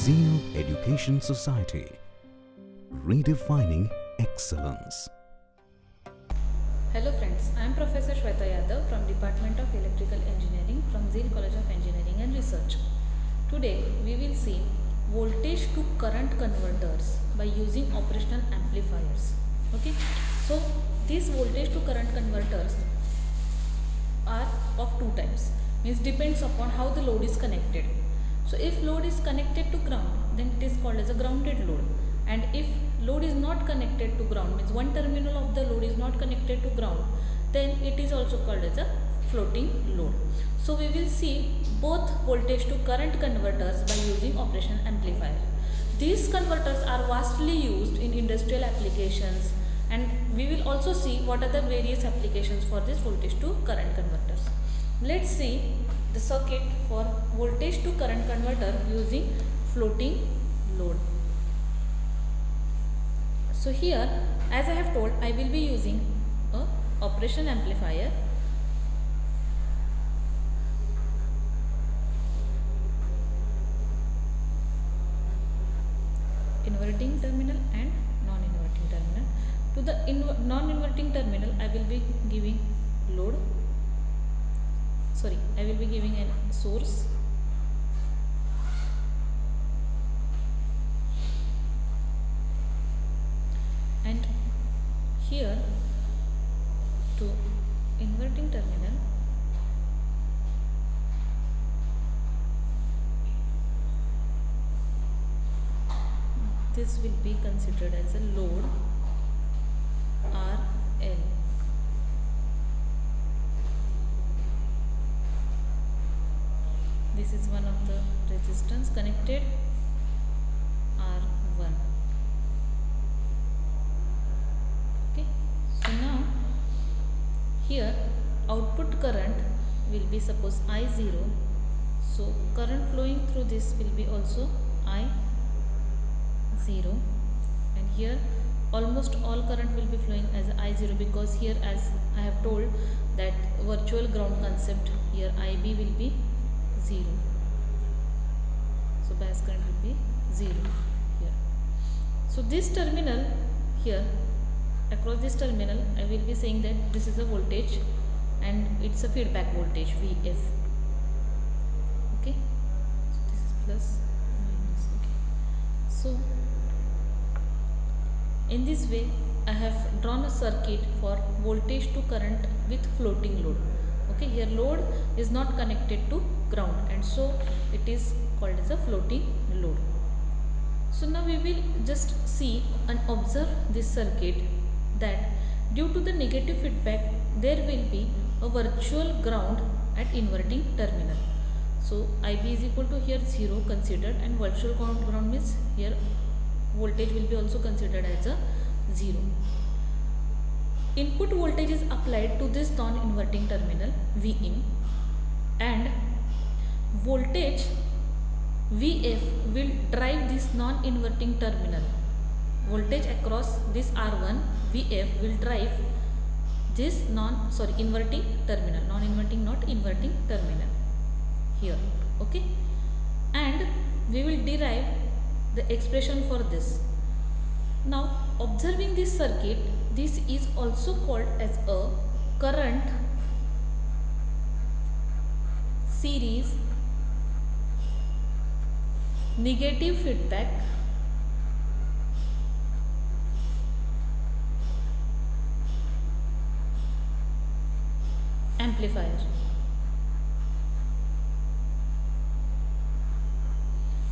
Zeal Education Society, redefining excellence. Hello friends, I am Professor Shweta Yadav from Department of Electrical Engineering from Zeal College of Engineering and Research. Today we will see voltage to current converters by using operational amplifiers. Okay, so these voltage to current converters are of two types, means depends upon how the load is connected. So if load is connected to ground, then it is called as a grounded load, and if load is not connected to ground, means one terminal of the load is not connected to ground, then it is also called as a floating load. So we will see both voltage to current converters by using operation amplifier. These converters are vastly used in industrial applications, and we will also see what are the various applications for this voltage to current converters. Let's see the circuit for voltage to current converter using floating load. So here, as I have told, I will be using a operation amplifier. Inverting terminal and non-inverting terminal. To the non-inverting terminal, I will be giving load. I will be giving a source. And here to inverting terminal, this will be considered as a load RL. This is one of the resistance connected, R1. Okay, so now here output current will be suppose I0, so current flowing through this will be also I0, and here almost all current will be flowing as I0, because here, as I have told, that virtual ground concept, here IB will be 0, so bias current will be 0 here. So this terminal here, across this terminal, I will be saying that this is a voltage and it's a feedback voltage VF. Okay, so this is plus minus. Okay, so in this way I have drawn a circuit for voltage to current with floating load. Okay, here load is not connected to ground, and so it is called as a floating load. So now we will just see and observe this circuit, that due to the negative feedback there will be a virtual ground at inverting terminal. So IB is equal to here 0 considered, and virtual ground means here voltage will be also considered as a 0. Input voltage is applied to this non-inverting terminal Vin, and voltage Vf will drive this non-inverting terminal. Voltage across this R1 Vf will drive this inverting terminal, non-inverting, not inverting terminal here. Okay, and we will derive the expression for this. Now observing this circuit, this is also called as a current series negative feedback amplifier.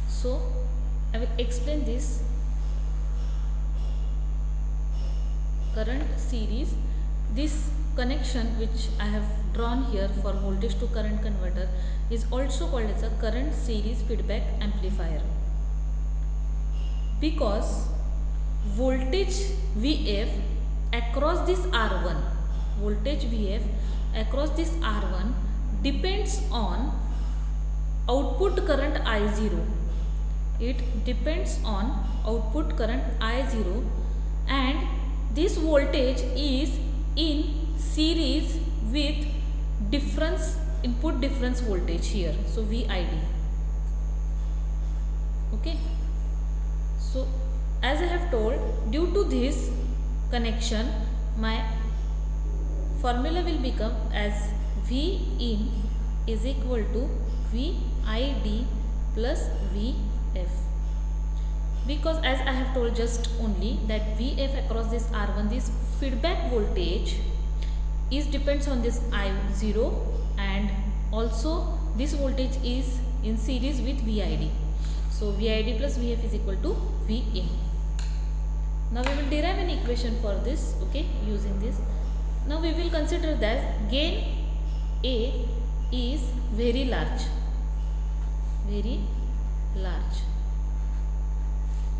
So I will explain this current series. This connection which I have drawn here for voltage to current converter is also called as a current series feedback amplifier, because voltage Vf across this R1, voltage Vf across this R1 depends on output current I0. It depends on output current I0, and this voltage is in series with input difference voltage here, so VID. Okay, so as I have told, due to this connection my formula will become as V in is equal to VID plus VF, because as I have told just only that VF across this R1, this feedback voltage is depends on this I0, and also this voltage is in series with VID. So VID plus VF is equal to V in. Now we will derive an equation for this, okay, using this. Now we will consider that gain A is very large,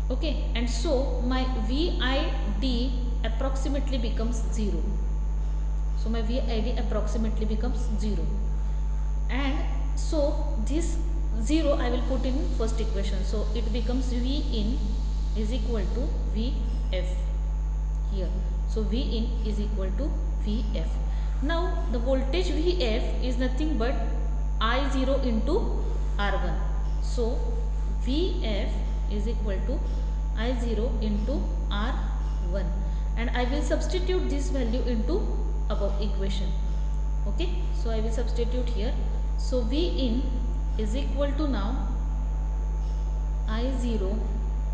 okay, and so my VID approximately becomes 0. So my VID approximately becomes 0, and so this 0 I will put in first equation. So it becomes V in is equal to VF here. So V in is equal to VF. Now the voltage VF is nothing but I0 into R1. So VF is equal to I0 into R1, and I will substitute this value into above equation. Okay, so I will substitute here. So V in is equal to now I0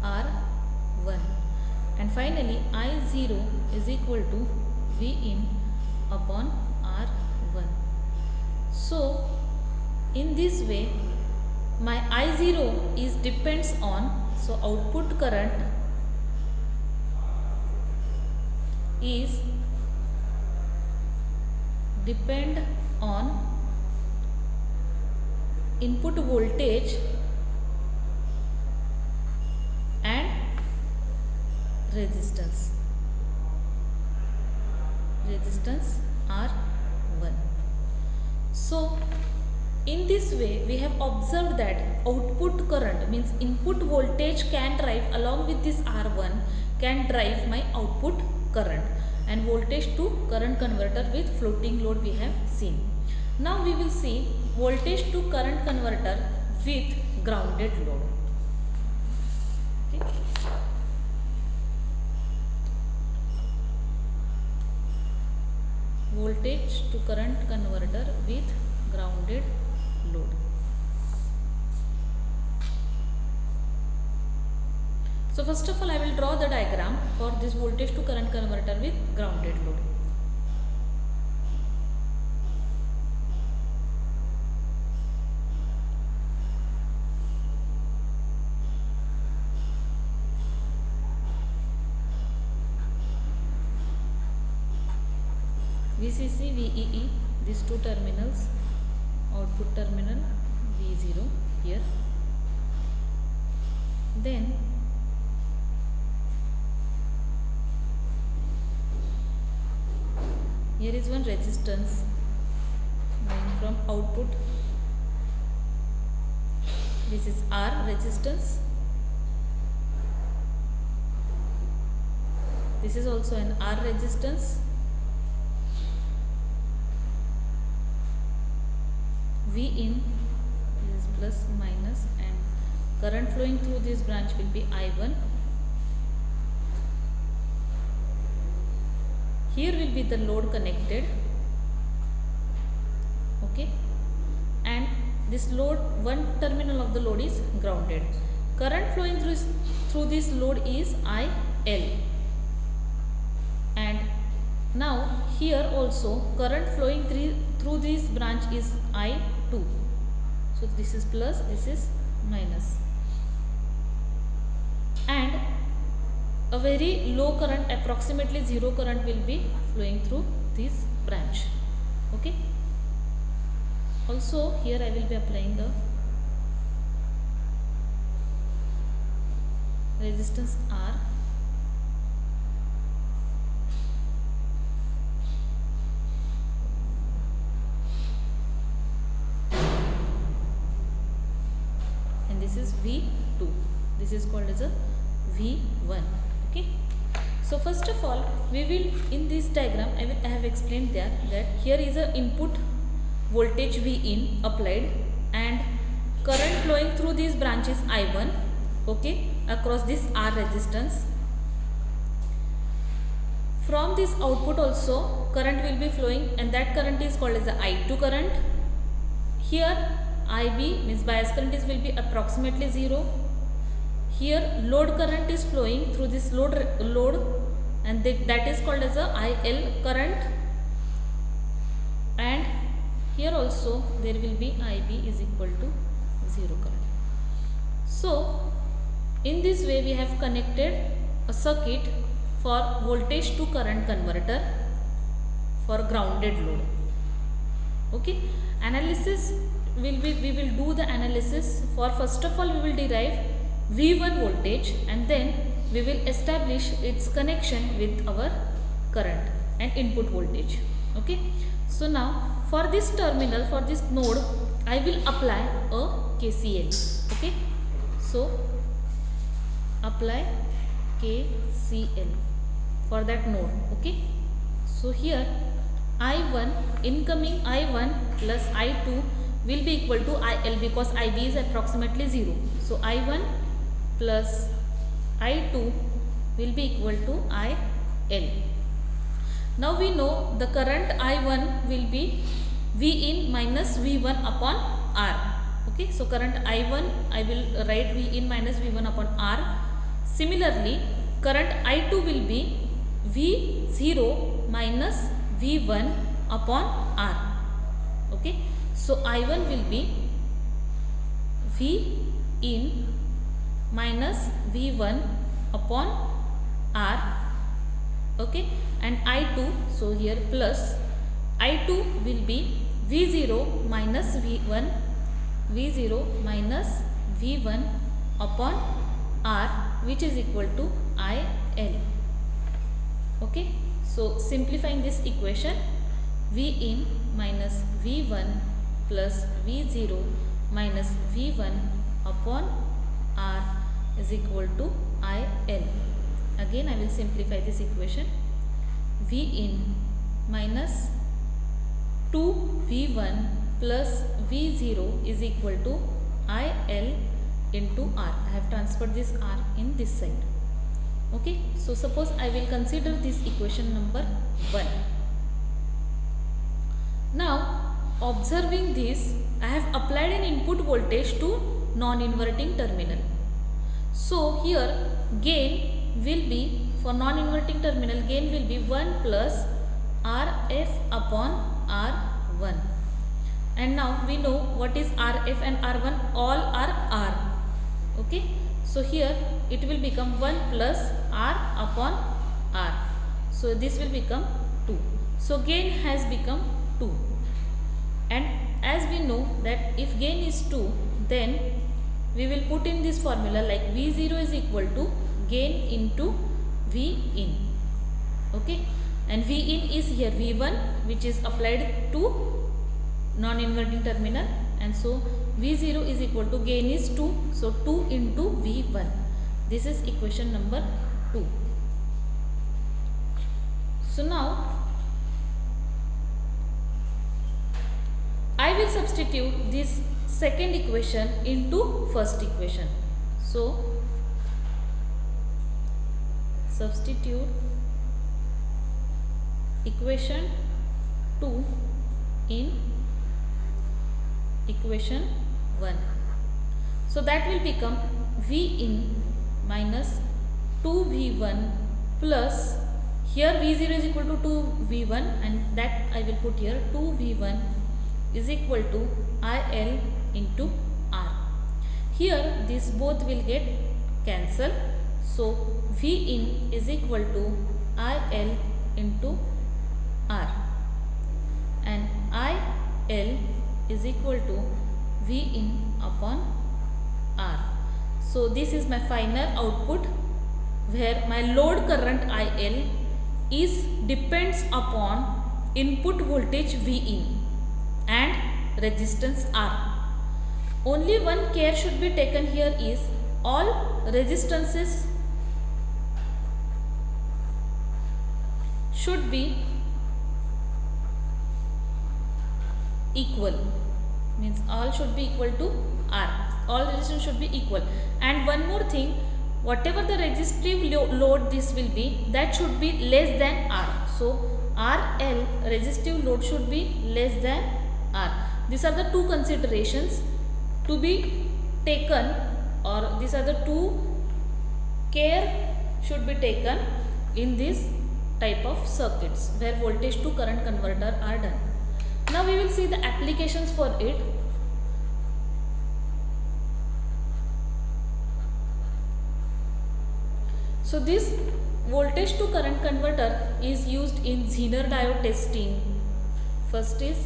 R1, and finally I0 is equal to V in upon R1. So in this way my I0 is depends on, so output current is depend on input voltage and resistance R1. So in this way we have observed that output current means input voltage can drive along with this R1 can drive my output current, and voltage to current converter with floating load we have seen. Now we will see voltage to current converter with grounded load. Okay. Voltage to current converter with grounded load. So first of all I will draw the diagram for this voltage to current converter with grounded load. VCC, VEE, these two terminals, output terminal V0 here. Then here is one resistance going from output. This is R resistance. This is also an R resistance. V in is plus minus, and current flowing through this branch will be I1. Here will be the load connected, okay, and this load, one terminal of the load is grounded. Current flowing through this load is IL, and now here also current flowing through this branch is I2. So this is plus, this is minus, and a very low current, approximately 0 current will be flowing through this branch. Okay. Also here I will be applying a resistance R. And this is V2. This is called as a V1. Okay. So first of all we will, in this diagram I have explained that here is a input voltage V in applied, and current flowing through these branches I1, okay, across this R resistance. From this output also current will be flowing, and that current is called as the I2 current. Here IB means bias current will be approximately 0. Here load current is flowing through this load and that is called as a IL current, and here also there will be IB is equal to 0 current. So in this way we have connected a circuit for voltage to current converter for grounded load. Okay, analysis we will do the analysis. For first of all we will derive V1 voltage, and then we will establish its connection with our current and input voltage. Okay, so now for this terminal, for this node, I will apply a KCL. Okay, so apply KCL for that node. Okay, so here I1, incoming I1 plus I2 will be equal to IL, because IB is approximately 0. So I1 plus I2 will be equal to IL. Now we know the current I1 will be V in minus V1 upon R. Okay, so current I1 I will write V in minus V1 upon R. Similarly, current I2 will be V0 minus V1 upon R. Okay, so I1 will be V in minus V1 upon R. Okay, and I2, so here plus I2 will be V0 minus V1, V0 minus V1 upon R, which is equal to IL. Okay, so simplifying this equation, V in minus V1 plus V0 minus V1 upon R is equal to IL. Again I will simplify this equation. V in minus 2V1 plus V0 is equal to IL into R. I have transferred this R in this side. Okay, so suppose I will consider this equation number 1. Now observing this, I have applied an input voltage to non-inverting terminal. So here gain will be, for non-inverting terminal, gain will be 1 plus RF upon R1. And now we know what is RF and R1, all are R. Okay, so here it will become 1 plus R upon R. So this will become 2. So gain has become 2. And as we know that if gain is 2, then we will put in this formula like V0 is equal to gain into V in. Okay, and V in is here V1, which is applied to non-inverting terminal, and so V0 is equal to gain is 2, so 2 into V1. This is equation number 2. So now I will substitute this second equation into first equation. So substitute equation 2 in equation 1. So that will become V in minus 2V1 plus, here V0 is equal to 2V1 and that I will put here 2V1 is equal to IL into R. Here these both will get cancelled. So V in is equal to IL into R, and IL is equal to V in upon R. So this is my final output, where my load current IL is depends upon input voltage V in and resistance R. Only one care should be taken here is all resistances should be equal, means all should be equal to R. all resistance should be equal. And one more thing, whatever the resistive load this will be, that should be less than R. So RL, resistive load, should be less than R. These are the two considerations to be taken, or these are the two care should be taken in this type of circuits where voltage to current converter are done. Now we will see the applications for it. So this voltage to current converter is used in Zener diode testing. First is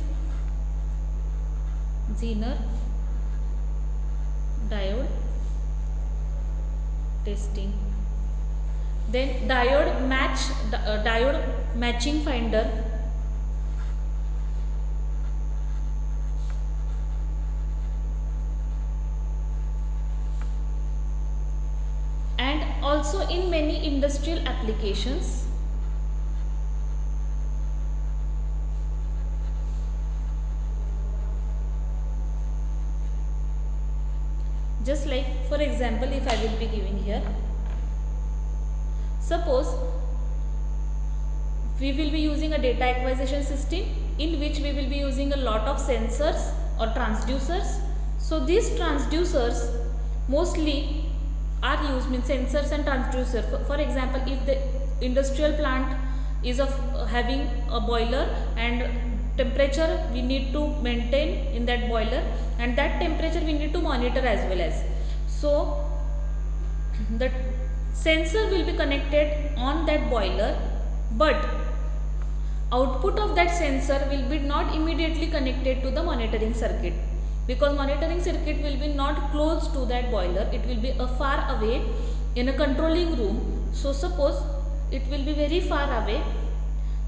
Zener diode testing. Then diode matching finder. And also in many industrial applications. Just like, for example, if I will be giving here, suppose we will be using a data acquisition system in which we will be using a lot of sensors or transducers. So these transducers mostly are used, means sensors and transducer. For example, if the industrial plant is of having a boiler and temperature we need to maintain in that boiler, and that temperature we need to monitor as well as. So the sensor will be connected on that boiler, but output of that sensor will be not immediately connected to the monitoring circuit, because monitoring circuit will be not close to that boiler, it will be a far away in a controlling room. So suppose it will be very far away.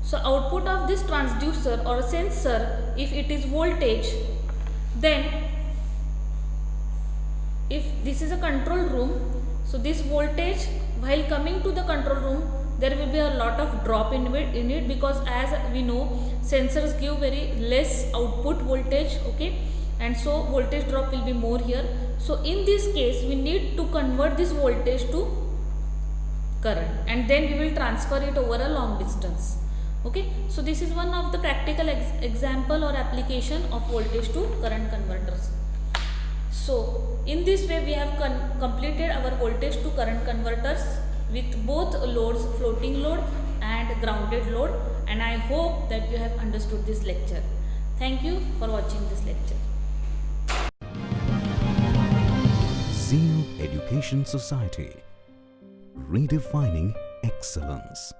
So output of this transducer or sensor, if it is voltage, then if this is a control room, so this voltage while coming to the control room, there will be a lot of drop in it, because as we know, sensors give very less output voltage, okay, and so voltage drop will be more here. So in this case we need to convert this voltage to current, and then we will transfer it over a long distance. Okay, so this is one of the practical example or application of voltage to current converters. So in this way we have completed our voltage to current converters with both loads, floating load and grounded load, and I hope that you have understood this lecture. Thank you for watching this lecture. Zeal Education Society, redefining excellence.